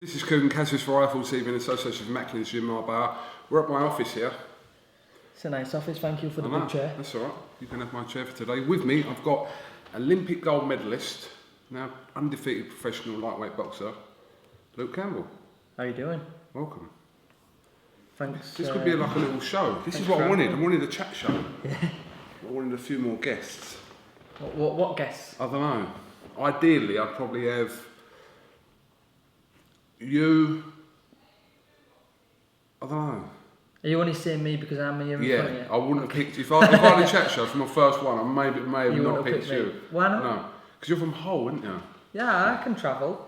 This is KUGAN, CASSIUS for Rifle TV in association with Macklin's Gym Marbella. We're at my office here. It's a nice office, thank you for the big chair. That's alright, you can have my chair for today. With me, I've got Olympic gold medalist, now undefeated professional lightweight boxer, Luke Campbell. How are you doing? Welcome. Thanks. This could be like a little show. This is what I wanted. I wanted a chat show. Yeah. I wanted a few more guests. What guests? I don't know. Ideally, I'd probably have you. I don't know. Are you only saying me because I'm here in front of you? Yeah, I wouldn't have picked if I had a chat show for my first one. I may have not picked you. Why not? No, because you're from Hull, aren't you? Yeah, I can travel.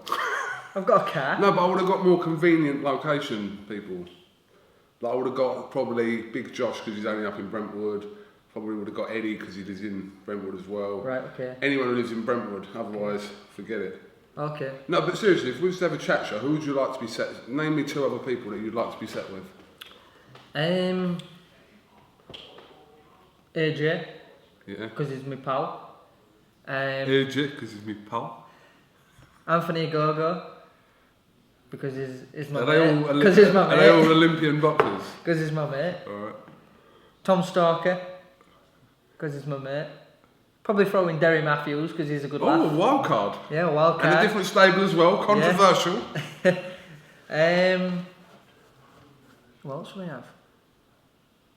I've got a car. No, but I would have got more convenient location people. Like I would have got probably Big Josh because he's only up in Brentwood. Probably would have got Eddie because he lives in Brentwood as well. Right, okay. Anyone who lives in Brentwood, otherwise forget it. Okay. No, but seriously, if we was to have a chat show, who would you like to be set? Name me two other people that you'd like to be set with. AJ. Yeah. Because he's my pal. AJ, because he's my pal. Anthony Gogo. Because he's my Are mate. they all Because he's my mate. Are they all Olympian boxers? Because he's my mate. Alright. Tom Stalker. Because he's my mate. Probably throw in Derry Matthews because he's a good lad. Oh, wild card. Yeah, wild card. And a different stable as well. Controversial. Yeah. What else do we have?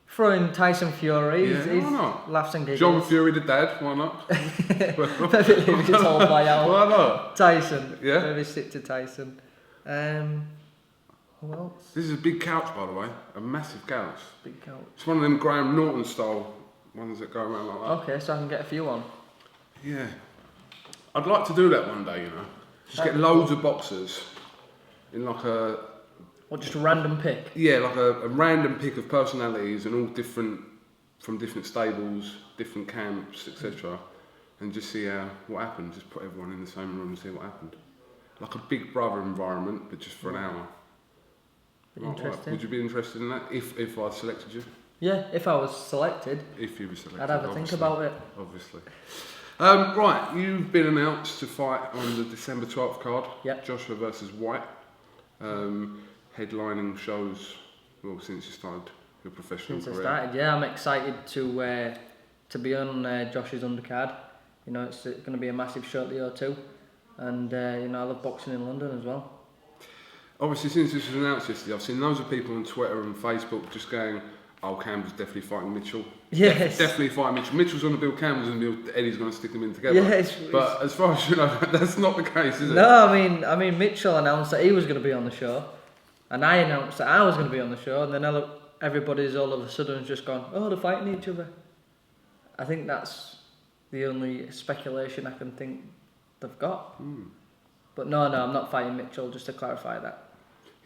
Throw in Tyson Fury. Yeah, he's why not? Laughs and giggles. John Fury, the dad. Why not? Maybe leave it just all by out. Why not? Tyson. Yeah. Maybe stick to Tyson. Who else? This is a big couch, by the way. A massive couch. Big couch. It's one of them Graham Norton style ones that go around like that. Okay, so I can get a few on. Yeah. I'd like to do that one day, you know. Just get loads of boxers in like a... What, just a random pick? Yeah, like a random pick of personalities and all different, from different stables, different camps, etc. And just see what happened. Just put everyone in the same room and see what happened. Like a Big Brother environment, but just for an hour. Interesting. Would you be interested in that if I selected you? Yeah, if I was selected. If you were selected, I'd have a think about it. Obviously. Right, you've been announced to fight on the December 12th card. Yep. Joshua versus White. Headlining shows, well, since you started your professional career. Since I started, yeah, I'm excited to be on Josh's undercard. You know, it's going to be a massive show at the O2. And, you know, I love boxing in London as well. Obviously, since this was announced yesterday, I've seen loads of people on Twitter and Facebook just going, oh, Campbell's definitely fighting Mitchell. Yes. Definitely fighting Mitchell. Mitchell's going to build Campbell's and Eddie's going to stick them in together. Yeah, but as far as you know, that's not the case, is it? No, I mean, Mitchell announced that he was going to be on the show. And I announced that I was going to be on the show. And then everybody's all of a sudden just gone, oh, they're fighting each other. I think that's the only speculation I can think they've got. But no, I'm not fighting Mitchell, just to clarify that.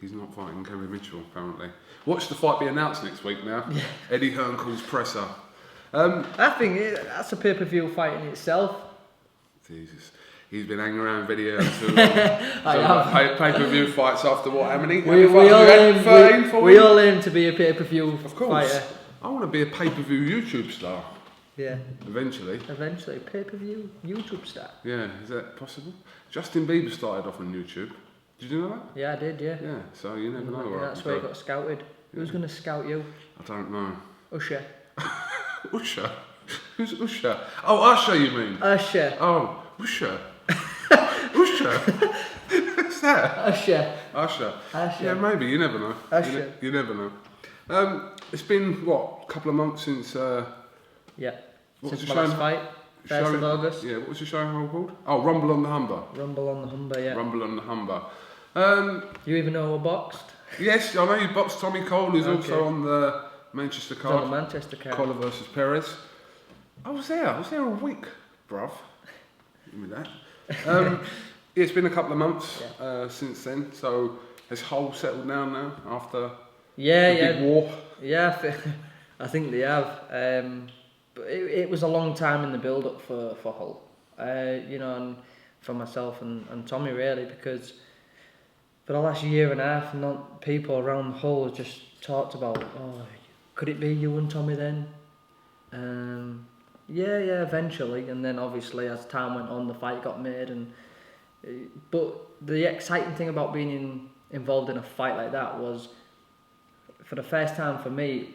He's not fighting Kerry Mitchell, apparently. Watch the fight be announced next week now. Yeah. Eddie Hearn calls presser. I think that's a pay-per-view fight in itself. Jesus. He's been hanging around video too long. Pay-per-view fights after what? How many? We all aim to be a pay-per-view fighter. I want to be a pay-per-view YouTube star. Yeah. Eventually. Pay-per-view YouTube star. Yeah, is that possible? Justin Bieber started off on YouTube. Did you know that? Yeah, I did, yeah. Yeah, so you never know. Yeah, that's where he got scouted. Yeah. Who's going to scout you? I don't know. Usher. Usher? Who's Usher? Oh, Usher, you mean? Usher. Oh, Usher. Usher? What's that? Usher. Yeah, maybe. You never know. Usher. You never know. It's been, what, a couple of months since... yeah. Since my last fight. 1st of August. Yeah, what was the show called? Oh, Rumble on the Humber. Rumble on the Humber, yeah. Rumble on the Humber. You even know who boxed? Yes, I know you boxed Tommy Cole, who's also on the Manchester card. On the Manchester card. Collar versus Perez. I was there a week, bruv. Give me that. Yeah, it's been a couple of months since then, so has Hull settled down now after the big war? Yeah, I think they have. But it was a long time in the build-up for Hull, you know, and for myself and Tommy really, because for the last year and a half, people around Hull have just talked about, oh, could it be you and Tommy then? Yeah, eventually, and then obviously as time went on, the fight got made, but the exciting thing about being in involved in a fight like that was, for the first time for me,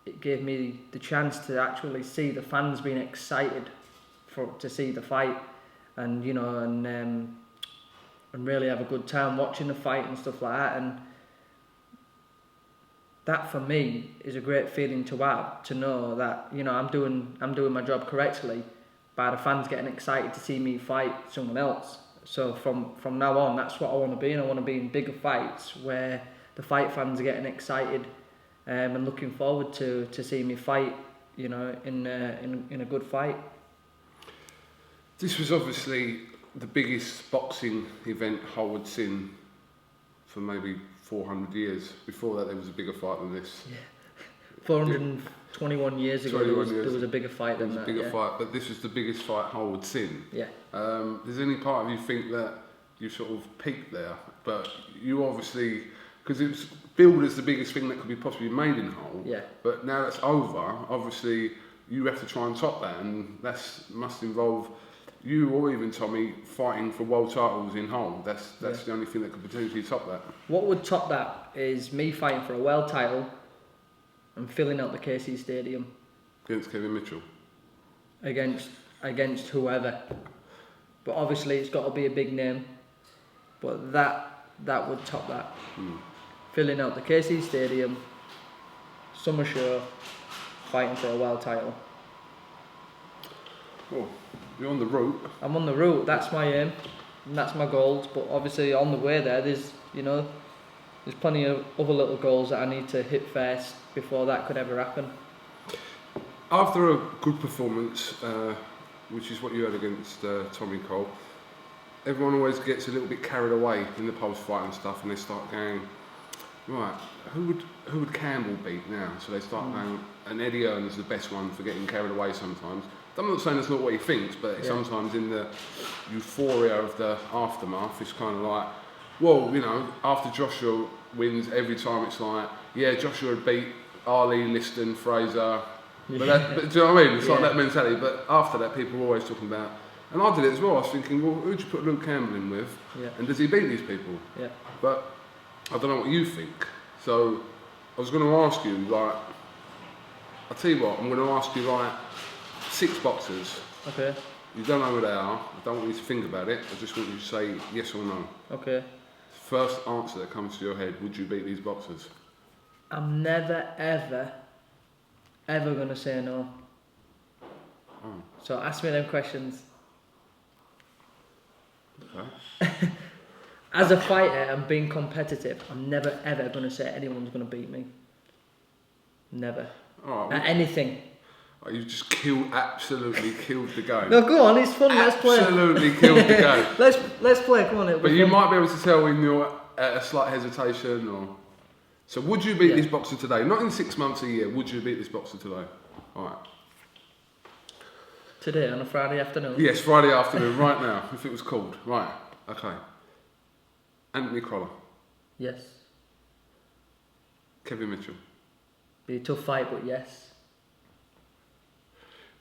it gave me the chance to actually see the fans being excited to see the fight, and you know, and really have a good time watching the fight and stuff like that. And that for me is a great feeling to have, to know that, you know, I'm doing my job correctly by the fans getting excited to see me fight someone else. So from now on, that's what I want to be, and I want to be in bigger fights where the fight fans are getting excited and looking forward to see me fight, you know, in a good fight. This was obviously the biggest boxing event Hull had seen for maybe 400 years. Before that, there was a bigger fight than this. Yeah. 421 years ago, there was a bigger fight than that. Bigger fight, but this was the biggest fight Hull had seen. Yeah. Does any part of you think that you sort of peaked there? But you obviously, because it was billed as the biggest thing that could be possibly made in Hull. Yeah. But now that's over, obviously you have to try and top that, and that must involve you or even Tommy fighting for world titles in Hull. That's the only thing that could potentially top that. What would top that is me fighting for a world title and filling out the KC Stadium against Kevin Mitchell. Against whoever. But obviously it's got to be a big name. But that would top that. Filling out the KC Stadium, summer show, fighting for a world title. Oh, you're on the route. I'm on the route. That's my aim, and that's my goals. But obviously, on the way there, there's plenty of other little goals that I need to hit first before that could ever happen. After a good performance, which is what you had against Tommy Cole, everyone always gets a little bit carried away in the post-fight and stuff, and they start going, right, who would Campbell beat now? So they start going, and Eddie Earn's the best one for getting carried away sometimes. I'm not saying that's not what he thinks, but sometimes in the euphoria of the aftermath, it's kind of like, well, you know, after Joshua wins, every time it's like, yeah, Joshua would beat Ali, Liston, Fraser. But do you know what I mean? It's like that mentality. But after that, people are always talking about, and I did it as well. I was thinking, well, who'd you put Luke Campbell in with? Yeah. And does he beat these people? Yeah. But I don't know what you think. So I was going to ask you, like, I'll tell you what, I'm going to ask you, like, 6 boxers. Okay. You don't know who they are. I don't want you to think about it. I just want you to say yes or no. Okay. First answer that comes to your head, would you beat these boxers? I'm never, ever going to say no. Oh. So ask me them questions. Okay. As a fighter and being competitive, I'm never, ever going to say anyone's going to beat me. Never. All right, at anything. You just absolutely killed the game. No, go on, it's fun, let's play. Absolutely killed the game. let's play, come on. But you might be able to tell when you're at a slight hesitation or... So would you beat this boxer today? Not in 6 months, a year, would you beat this boxer today? Alright. Today, on a Friday afternoon? Yes, Friday afternoon, right now, if it was called. Right, okay. Anthony Crolla. Yes. Kevin Mitchell. Be a tough fight, but yes.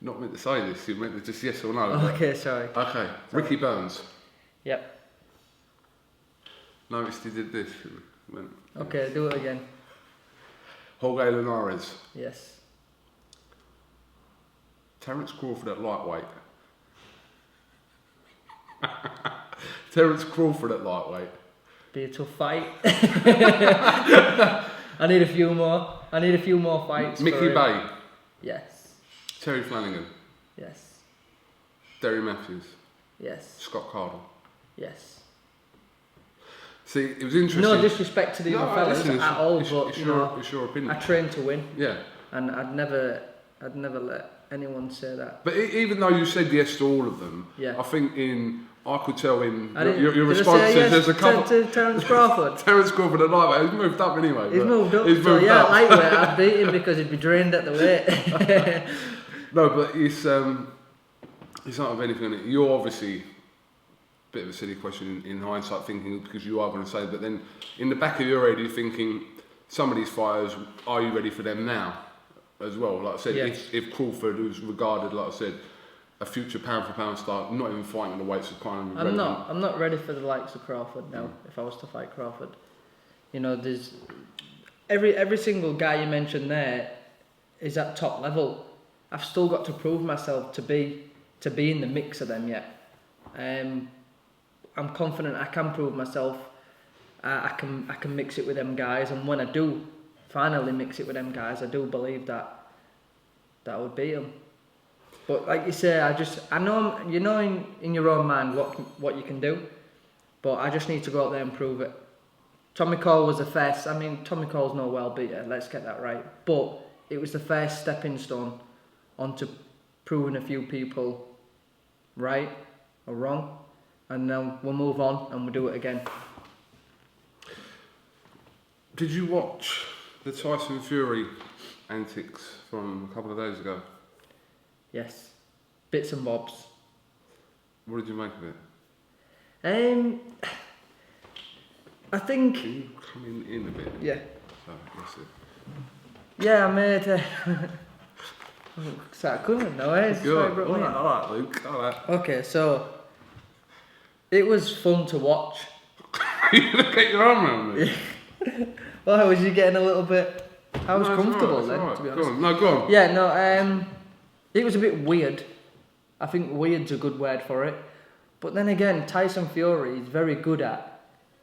Not meant to say this, you meant to just yes or no. Okay, sorry. Okay, Ricky Burns. Yep. Noticed he did this. Okay, do it again. Jorge Linares. Yes. Terence Crawford at lightweight. Terence Crawford at lightweight. Be a tough fight. I need a few more fights. Mickey Bay. Yes. Terry Flanagan. Yes. Derry Matthews. Yes. Scott Cardle. Yes. See, it was interesting. No disrespect to the other fellas at all, but it's your opinion. I train to win. Yeah. And I'd never let anyone say that. But even though you said yes to all of them, I think I could tell in your responses. Yes there's a couple. To Terence Crawford. Terence Crawford at lightweight. He's moved up anyway. He's moved up. Lightweight. I'd beat him because he'd be drained at the weight. No, but it's not of anything on it. You're obviously a bit of a silly question in hindsight, thinking because you are going to say, but then in the back of your head, you're thinking some of these fighters, are you ready for them now? As well, like I said, if Crawford, who's regarded, like I said, a future pound for pound star, not even fighting the weights is kind of irrelevant. I'm not ready for the likes of Crawford now. If I was to fight Crawford, You know, there's every single guy you mentioned there is at top level. I've still got to prove myself to be in the mix of them yet. I'm confident I can prove myself. I can mix it with them guys, and when I do finally mix it with them guys, I do believe that I would beat them. But like you say, I know you know in your own mind what you can do, but I just need to go out there and prove it. Tommy Cole was the first. I mean, Tommy Cole's no well beater. Let's get that right. But it was the first stepping stone onto proving a few people right or wrong, and then we'll move on and we'll do it again. Did you watch the Tyson Fury antics from a couple of days ago? Yes, bits and bobs. What did you make of it? I think. Can you come in a bit? Yeah. So, that's it. Yeah, I made. Is that good? No, it's Good. Alright, Luke. Alright. Okay, so it was fun to watch. You're gonna get your arm around me. Well, was you getting a little bit? I was comfortable then, right. to be honest. Go on. No, go on. Yeah, no. It was a bit weird. I think weird's a good word for it. But then again, Tyson Fury is very good at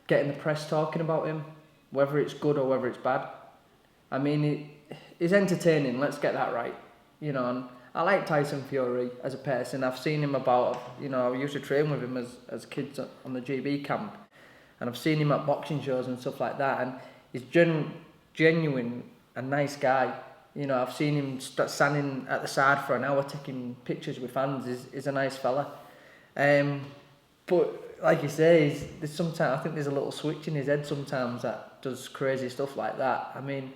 getting the press talking about him, whether it's good or whether it's bad. I mean, he's entertaining. Let's get that right. You know, and I like Tyson Fury as a person. I've seen him about. You know, I used to train with him as kids on the GB camp, and I've seen him at boxing shows and stuff like that. And he's genuine, a nice guy. You know, I've seen him standing at the side for an hour taking pictures with fans. He's a nice fella. But like you say, there's sometimes I think there's a little switch in his head sometimes that does crazy stuff like that. I mean,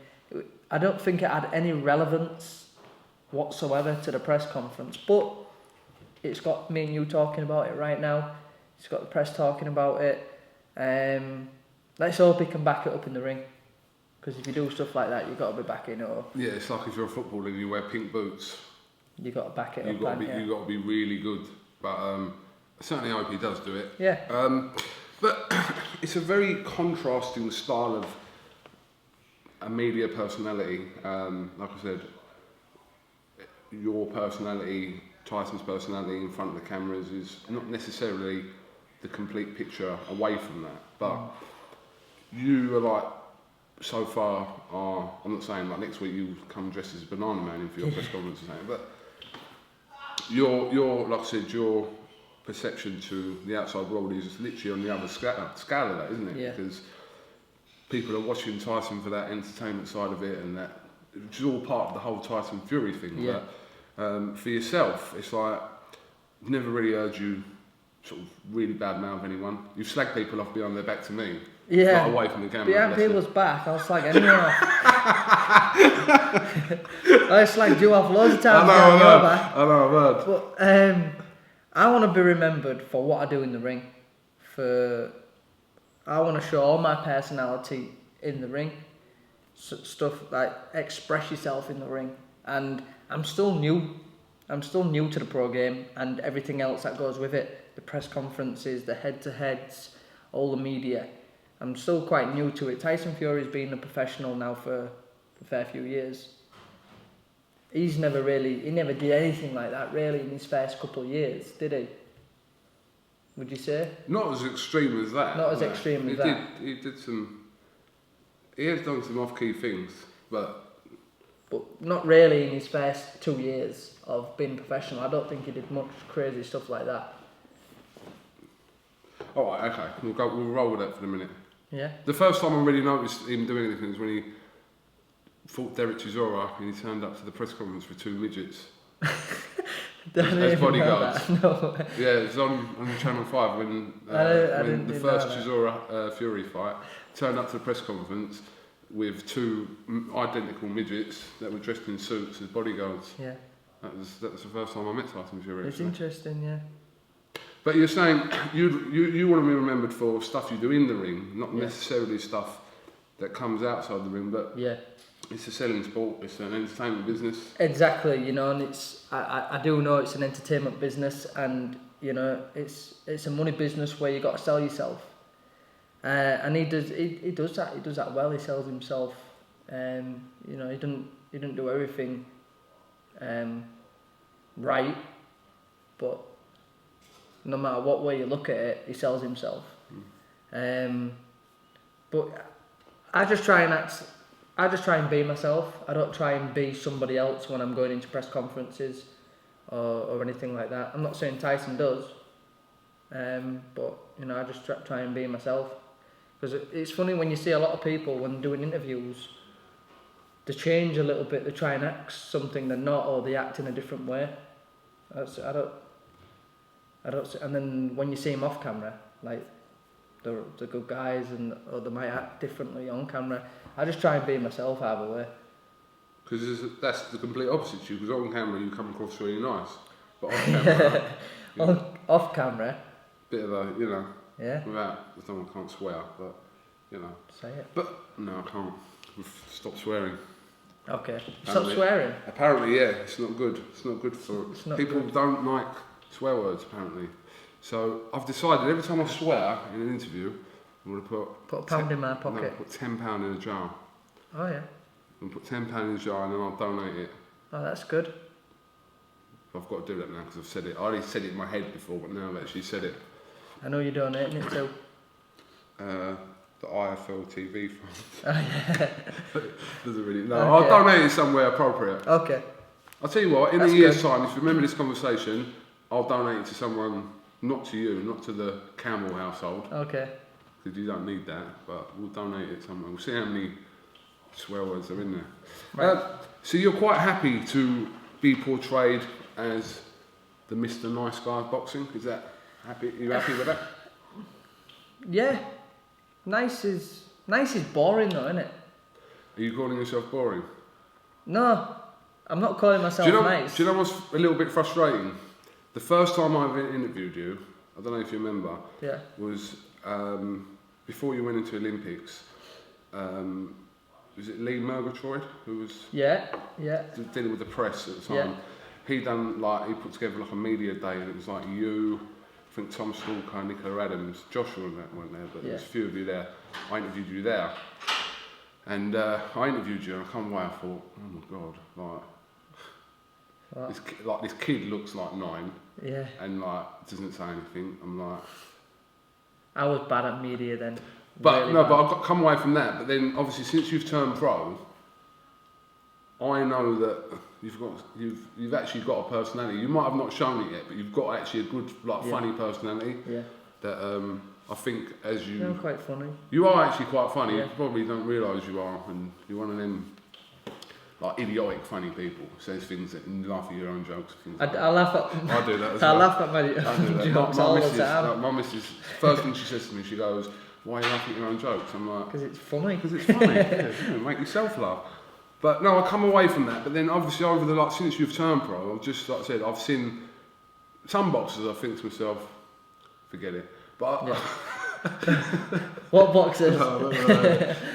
I don't think it had any relevance whatsoever to the press conference, but it's got me and you talking about it right now. It's got the press talking about it. Let's hope he can back it up in the ring. Because if you do stuff like that, you've got to be backing it up. Yeah, it's like if you're a footballer and you wear pink boots. You've got to back it up. You've got to be really good. But I certainly hope he does do it. Yeah. But it's a very contrasting style of a media personality. Like I said, your personality, Tyson's personality in front of the cameras is not necessarily the complete picture away from that. But you are like, so far, I'm not saying like next week you come dressed as a banana man in for your press conference or something, but your like I said, your perception to the outside world is literally on the other scale of that, isn't it? Yeah. Because people are watching Tyson for that entertainment side of it, and that which is all part of the whole Tyson Fury thing. Yeah. But for yourself, it's like I've never really heard you sort of really badmouth anyone. You've slagged people off behind their back to me. Yeah. Like away from the camera. Behind people's back, I'll slag anyone off. I slagged you off loads of times behind your back. I know, I've heard. But I want to be remembered for what I do in the ring. I want to show all my personality in the ring. Stuff like express yourself in the ring. And I'm still new. I'm still new to the pro game and everything else that goes with it. The press conferences, the head-to-heads, all the media. I'm still quite new to it. Tyson Fury's been a professional now for a fair few years. He never did anything like that really in his first couple of years, did he? Would you say? Not as extreme as that. Not as extreme as that. He has done some off-key things, but not really in his first 2 years of being professional. I don't think he did much crazy stuff like that. Alright, okay. We'll roll with that for a minute. Yeah. The first time I really noticed him doing anything was when he fought Derek Chisora and he turned up to the press conference with two midgets. as bodyguards. No. Yeah, it was on Channel 5 when the first Chisora Fury fight. Turned up to the press conference with two identical midgets that were dressed in suits as bodyguards. Yeah. That was the first time I met Tyson Fury. It's interesting, yeah. But you're saying you want to be remembered for stuff you do in the ring, not necessarily stuff that comes outside the ring, but it's a selling sport, it's an entertainment business. Exactly, you know, and I do know it's an entertainment business, and you know it's a money business where you got to sell yourself. And he does that well. He sells himself. You know, he didn't do everything right, but no matter what way you look at it, he sells himself. But I just try and be myself. I don't try and be somebody else when I'm going into press conferences or anything like that. I'm not saying Tyson does, but you know, I just try and be myself. Because it's funny when you see a lot of people when doing interviews, they change a little bit. They try and act something they're not, or they act in a different way. I don't. And then when you see them off camera, like they're good guys, or they might act differently on camera. I just try and be myself either way. Because that's the complete opposite to you. Because on camera you come across really nice, but off camera, off camera, bit of a, you know. Yeah. Without, I can't swear, but you know. Say it. But no, I can't. Stop swearing. Okay. Stop swearing. Apparently, yeah, it's not good. It's not good for people. Good. Don't like swear words apparently. So I've decided every time I swear in an interview, I'm gonna put a pound in my pocket. No, put £10 in a jar. Oh yeah. I'm gonna put £10 in a jar and then I'll donate it. Oh, that's good. I've got to do that now because I've said it. I already said it in my head before, but now I've actually said it. I know you're donating it to. The IFL TV fund. Oh yeah. Doesn't really. No, Okay. I'll donate it somewhere appropriate. Okay. I'll tell you what. In That's a year's good. time, if you remember this conversation, I'll donate it to someone, not to you, not to the Campbell household, Okay. because you don't need that. But we'll donate it somewhere. We'll see how many swear words are in there. Right. So you're quite happy to be portrayed as the Mr. Nice Guy of boxing? Is that happy? Are you happy with that? Yeah. Nice is boring though, isn't it? Are you calling yourself boring? No, I'm not calling myself nice. Do you know what's a little bit frustrating? The first time I ever interviewed you, I don't know if you remember, Yeah. was before you went into Olympics. Was it Lee Murgatroyd who was Yeah. dealing with the press at the time? Yeah. He put together like a media day, and it was like you, I think Tom Stalker, Nicola Adams, Joshua weren't there, but there was a few of you there. I interviewed you there, and I interviewed you, and I come away, I thought, oh my god, like this kid looks like 9, Yeah. and like doesn't say anything. I'm like, I was bad at media then. but Really no, bad. but I've come away from that. But then obviously since you've turned pro, I know that you've actually got a personality. You might have not shown it yet, but you've got actually a good, funny personality. Yeah. That I think as you... You're quite funny. You are actually quite funny. Yeah. You probably don't realise you are, and you're one of them like idiotic funny people. Says things that and laugh at your own jokes. Things like I laugh at. I do that as I well. laugh at my I do that. jokes my all the missus, time. my missus, first thing she says to me, she goes, "Why are you laughing at your own jokes?" I'm like, Because it's funny. because it's funny. Yeah, make yourself laugh. But no, I come away from that. But then obviously over the since you've turned pro, I've just like I said, I've seen some boxers. I think to myself, forget it. But What boxers? no.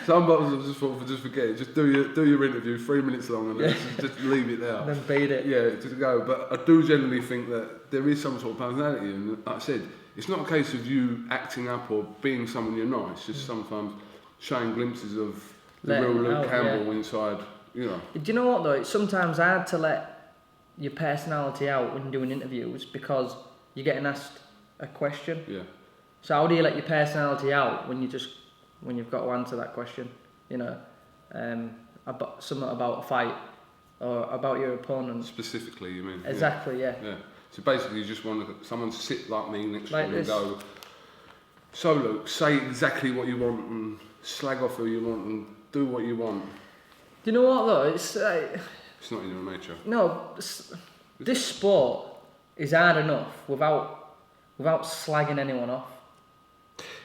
Some boxers I just thought, just forget it. Just do your interview 3 minutes long and then just leave it there. And then beat it. Yeah, just go. But I do generally think that there is some sort of personality, and like I said, it's not a case of you acting up or being someone you're not. It's just sometimes showing glimpses of the Letting real it Luke out, Campbell inside. You know. Do you know what though? It's sometimes hard to let your personality out when doing interviews because you're getting asked a question. Yeah. So how do you let your personality out when you've got to answer that question? You know, about something about a fight or about your opponent. Specifically, you mean? Exactly. Yeah. Yeah. So basically, you just want someone to sit like me next to Like you and this. go, "So Luke, say exactly what you want and slag off who you want and do what you want." Do you know what though? It's It's not in your nature. no. This sport is hard enough without slagging anyone off.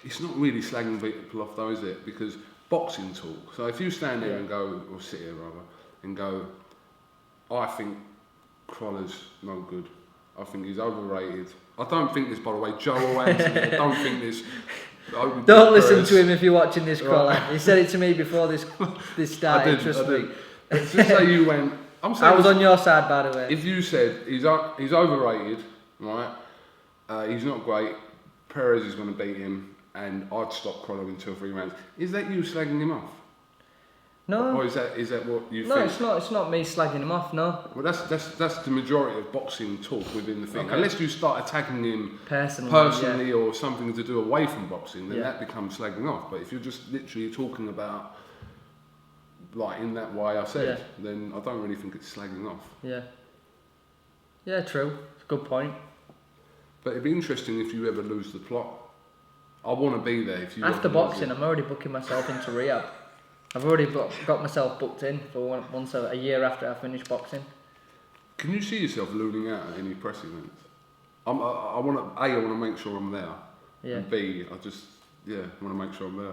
It's not really slagging people off though, is it? Because boxing talk. So if you stand here and go, or sit here rather, and go, "I think Croller's no good. I think he's overrated." I don't think this, by the way, Joe or Anthony. I don't think this. Don't listen to him if you're watching this, Crawler. He said it to me before this started. Trust me. Just say you went. I'm saying I was on your side, by the way. If you said he's overrated, right? He's not great. Perez is going to beat him, and I'd stop Cronno in 2 or 3 rounds. Is that you slagging him off? No. Or is that what you No, think? it's not me slagging him off. No. Well, that's the majority of boxing talk within the thing. Okay. Unless you start attacking him Personally, yeah. or something to do away from boxing, then Yeah. that becomes slagging off. But if you're just literally talking about, like in that way I said, then I don't really think it's slagging off. Yeah. Yeah, true. It's a good point. But it'd be interesting if you ever lose the plot. I want to be there if you. After boxing, I'm already booking myself into rehab. I've already got myself booked in for once a year after I finish boxing. Can you see yourself looning out at any press events? I want to make sure I'm there. Yeah. And B, I just want to make sure I'm there.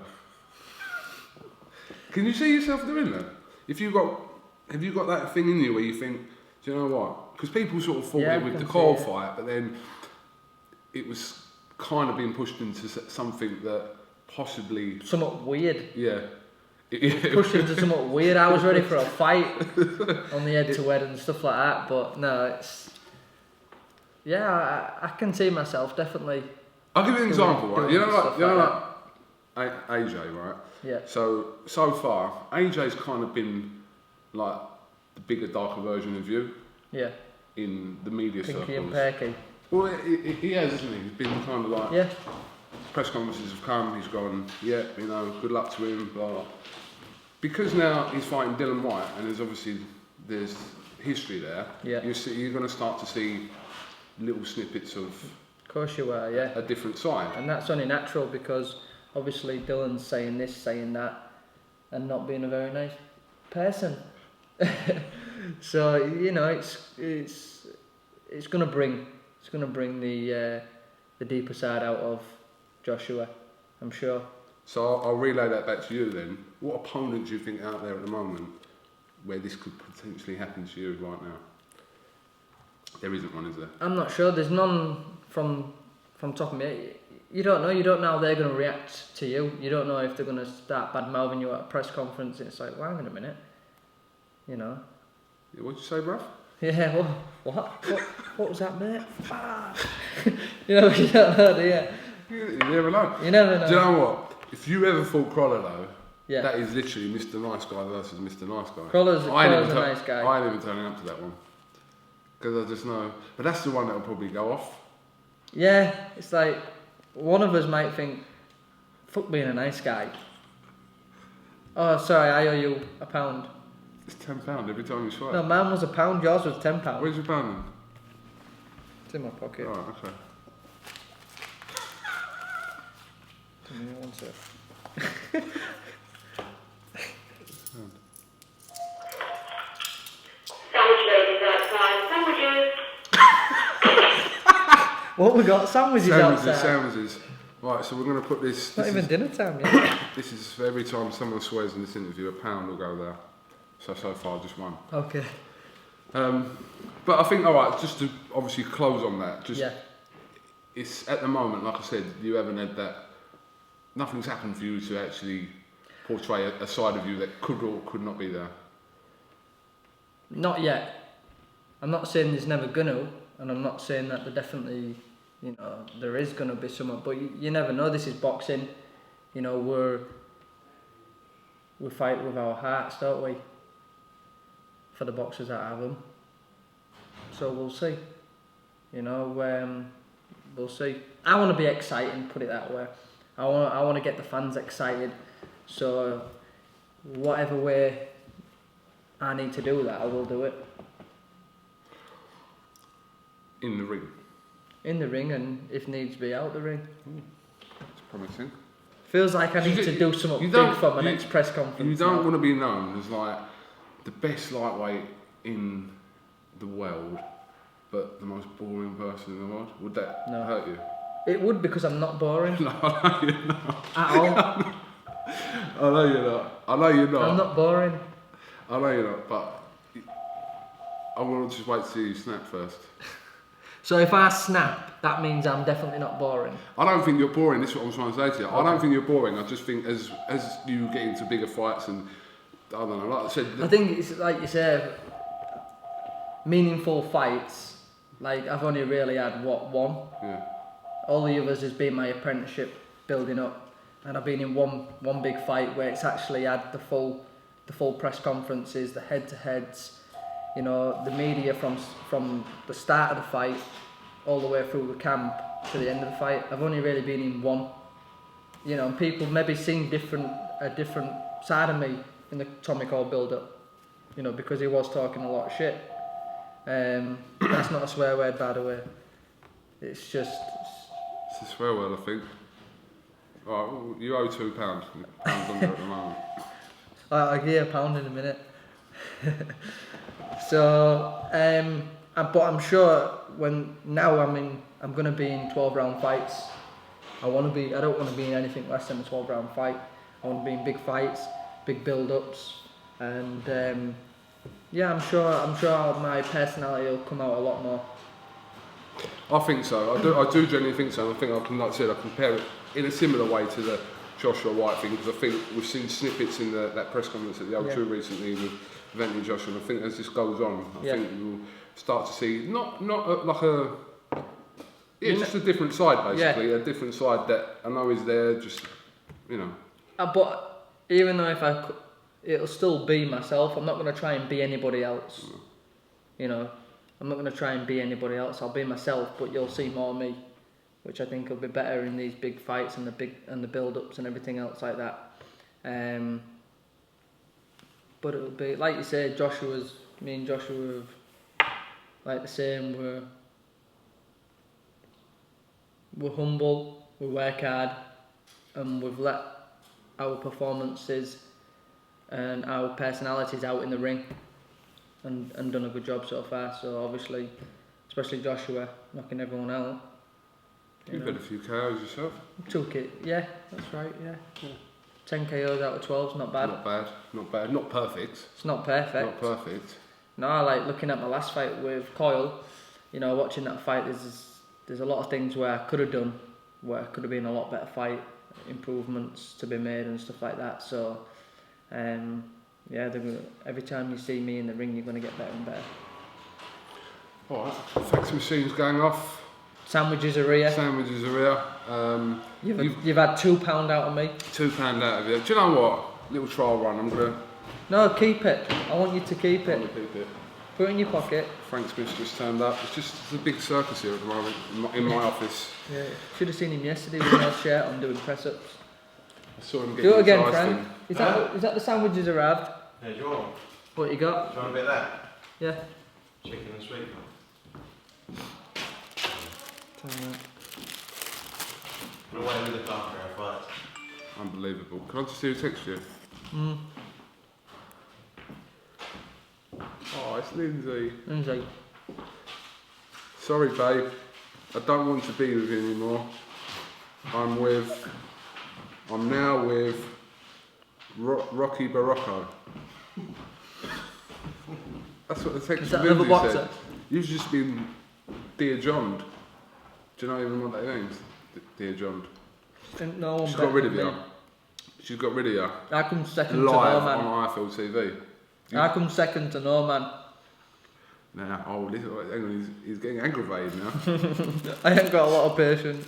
Can you see yourself doing that? Have you got that thing in you where you think, do you know what? Because people sort of thought it with the Cole fight, but then it was kind of being pushed into something that possibly somewhat weird. Yeah. Pushed into somewhat weird. I was ready for a fight on the head-to-head and stuff like that, but no, it's... Yeah, I can see myself definitely... I'll give you an example, right? You know like AJ, right? Yeah. So far, AJ's kind of been like the bigger, darker version of you. Yeah. In the media circles. Pinky and Perky. Well, he has, hasn't he? He's been kind of like... Yeah. Press conferences have come, he's gone, good luck to him, blah, blah. Because now he's fighting Dylan White, and there's history there. Yeah. You're going to start to see little snippets of... Of course you are, yeah. A different side. And that's only natural because obviously Dylan's saying this, saying that, and not being a very nice person. So it's going to bring the deeper side out of Joshua, I'm sure. So I'll relay that back to you then. What opponent do you think out there at the moment where this could potentially happen to you right now? There isn't one, is there? I'm not sure. There's none from top of me. You don't know. You don't know how they're going to react to you. You don't know if they're going to start bad-mouthing you at a press conference. It's like, well, hang on a minute. You know. What'd you say, bruv? Yeah, what was that, mate? You don't know, do you? You never know. You never know. Do you know what? If you ever fought Crawler though, that is literally Mr. Nice Guy versus Mr. Nice Guy. Crawler's a nice guy. I ain't even turning up to that one. Because I just know. But that's the one that'll probably go off. Yeah, it's like, one of us might think, fuck being a nice guy. Oh, sorry, I owe you £1. It's £10 every time you swipe. No, mine was £1, yours was £10. Where's your pound then? It's in my pocket. Right, okay. Give me one sec. Sandwich ladies outside. Sandwiches. What we got? Sandwiches outside. Sandwiches. Right, so we're going to put this... It's not even dinner time yet. This is for every time someone swears in this interview, £1 will go there. So far, just one. Okay. But I think, alright, just to obviously close on that, it's at the moment, like I said, you haven't had that... Nothing's happened for you to actually portray a side of you that could or could not be there. Not yet. I'm not saying there's never gonna, and I'm not saying that there definitely, there is gonna be someone. But you never know. This is boxing. We fight with our hearts, don't we? For the boxers that have them. So we'll see. We'll see. I want to be exciting. Put it that way. I want to get the fans excited. So whatever way I need to do that, I will do it. In the ring? In the ring, and if needs be, out the ring. That's promising. Feels like I need to do something big for my next press conference. You don't want to be known as like the best lightweight in the world, but the most boring person in the world. Would that hurt you? It would, because I'm not boring. No, I know you're not. At all. I know you're not. I'm not boring. I know you're not, but I want to just wait to see you snap first. So if I snap, that means I'm definitely not boring. I don't think you're boring. This is what I'm trying to say to you. Okay. I don't think you're boring. I just think as you get into bigger fights and I don't know, like I said. I think it's like you say, meaningful fights. Like I've only really had one. Yeah. All the others has been my apprenticeship building up, and I've been in one big fight where it's actually had the full press conferences, the head-to-heads, you know, the media from the start of the fight all the way through the camp to the end of the fight. I've only really been in one, you know, and people maybe seen a different side of me in the Tommy Cole build-up, you know, because he was talking a lot of shit. That's not a swear word, by the way. It's just... It's a swear word, I think. Right, well, you owe £2. Pounds under at the moment. I'll give you £1 in a minute. So, but I'm sure I'm going to be in 12-round fights. I don't want to be in anything less than a 12-round fight. I want to be in big fights, big build-ups, and yeah, I'm sure my personality will come out a lot more. I think so. I do genuinely think so. And I think I can, like I said, I compare it in a similar way to the Joshua White thing, because I think we've seen snippets in that press conference at the O2 recently with Venty Joshua. And I think as this goes on, I think we'll start to see not like a just a different side, basically, a different side that I know is there. Just, you know. But even though it'll still be myself. I'm not going to try and be anybody else. No. You know, I'm not going to try and be anybody else. I'll be myself, but you'll see more of me, which I think will be better in these big fights and the build-ups and everything else like that. But it'll be like you said, me and Joshua have like the same. We're humble, we work hard, and we've let our performances and our personalities out in the ring, and done a good job so far. So obviously, especially Joshua, knocking everyone out. You've had a few KOs yourself. Took it, yeah, that's right, yeah. 10 KOs out of 12 is not bad. Not bad. Not perfect. It's not perfect. Not perfect. No, I like looking at my last fight with Coyle. You know, watching that fight, there's a lot of things where I could have done, where it could have been a lot better fight, improvements to be made and stuff like that. So, yeah, every time you see me in the ring, you're going to get better and better. All right. Fax machine's going off. Sandwiches are here. You've had £2 out of me. £2 out of you. Do you know what? Little trial run. I'm gonna. No, keep it. I want you to keep it. I'm gonna keep it. Put it in your pocket. Frank Smith just turned up. It's a big circus here at the moment in my office. Yeah, should have seen him yesterday with no shirt on doing press-ups. I saw him get Do it again, his eyes Frank. Is that the sandwiches arrived? Yeah, do you want? What you got? Do you want a bit of that? Yeah. Chicken and sweet corn. We're away with the car for our fight. Unbelievable. Can I just see who text you? Oh, it's Lindsay. Lindsay. Sorry, babe. I don't want to be with you anymore. I'm now with Rocky Barocco. That's what the text Is that another Lindsay boxer? said. You've just been Dear John. Do you know even what that means? Dear John. No one. She's got rid of you. She's got rid of you. I come second to no Live man. on IFL TV. I come second to no man. Now, hang on, he's getting aggravated now. I ain't got a lot of patience.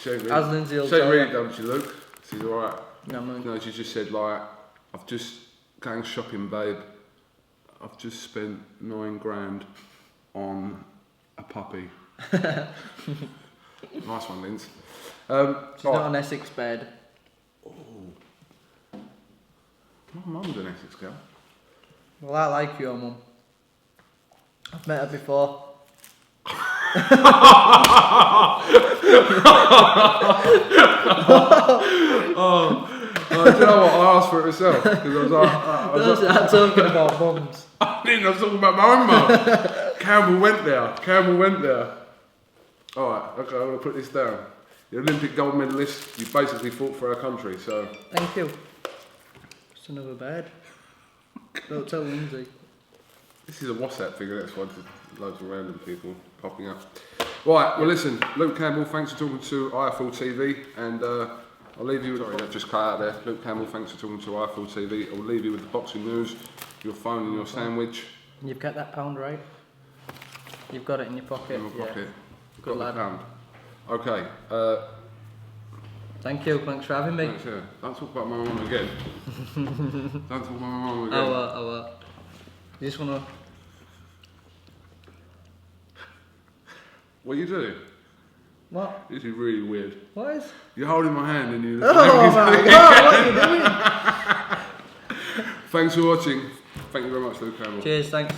As Lindsay will She tell really you. don't she, Luke? She's alright. No, man. No, she just said, like, I've just going shopping, babe. I've just spent $9,000 on a puppy. Nice one, Linz. She's not an Essex bed. Oh. My mum's an Essex girl. Well, I like your mum. I've met her before. Do you know what? I asked for it myself because I was talking about mums. I was talking about my own mum. Campbell went there. Alright, okay, I'm going to put this down. The Olympic gold medalist, you basically fought for our country, so... Thank you. It's another bed. Don't tell Lindsay. This is a WhatsApp figure, that's why there's loads of random people popping up. Right, well listen, Luke Campbell, thanks for talking to IFL TV, and I'll leave you with... Sorry, that just cut out there. Luke Campbell, thanks for talking to IFL TV. I'll leave you with the boxing news, your phone and your sandwich. You've got that £1 right? You've got it in your pocket? In my pocket. Good Got lad. the pound. Okay, Thank you. Thanks for having me. Thanks, yeah. Don't talk about my mum again. Don't talk about my mum again. I will. You just wanna. What are you doing? What? This is really weird. What is? You're holding my hand and you. Oh my god! What are you doing? Thanks for watching. Thank you very much, Luke Campbell. Cheers. Thanks.